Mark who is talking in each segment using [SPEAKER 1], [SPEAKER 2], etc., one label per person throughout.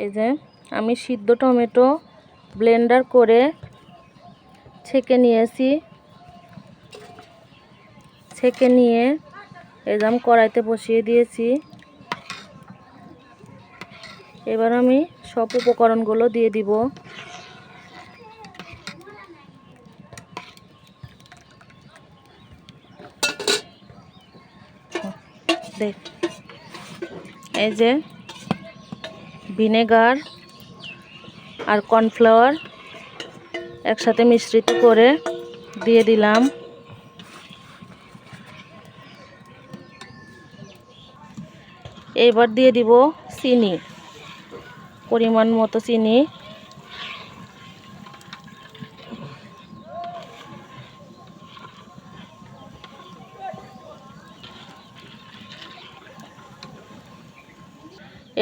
[SPEAKER 1] এই যে আমি সিদ্ধ টমেটো ব্লেন্ডার করে ছেঁকে নিয়েছি। ছেঁকে নিয়ে এই যে আমি কড়াইতে বসিয়ে দিয়েছি। এবার আমি সব উপকরণগুলো দিয়ে দিব। দেখ, এই যে ভিনেগার আর কর্নফ্লাওয়ার একসাথে মিশ্রিত করে দিয়ে দিলাম। এইবার দিয়ে দিব চিনি, পরিমাণ মতো চিনি।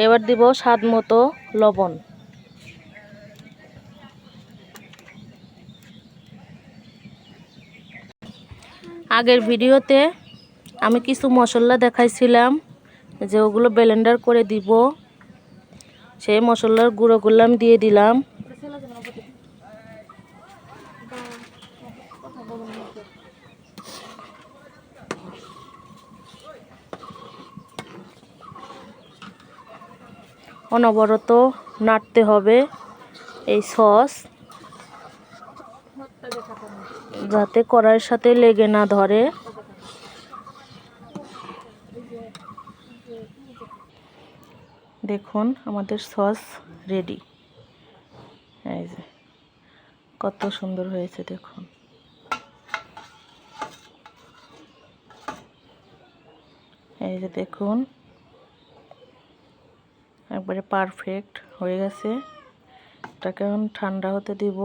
[SPEAKER 1] এবার দিব স্বাদ মতো লবণ। আগের ভিডিওতে আমি কিছু মশলা দেখাইছিলাম যে ওগুলো ব্লেন্ডার করে দিব। সেই মশলার গুঁড়োগুলো আমি দিয়ে দিলাম। অনবরত নাড়তে হবে এই সস, যাতে কড়াইয়ের সাথে লেগে না ধরে। দেখুন আমাদের সস রেডি। এই যে কত সুন্দর হয়েছে দেখুন। এই যে দেখুন একবারে পারফেক্ট হয়ে গেছে। এটাকে এখন ঠান্ডা হতে দিব।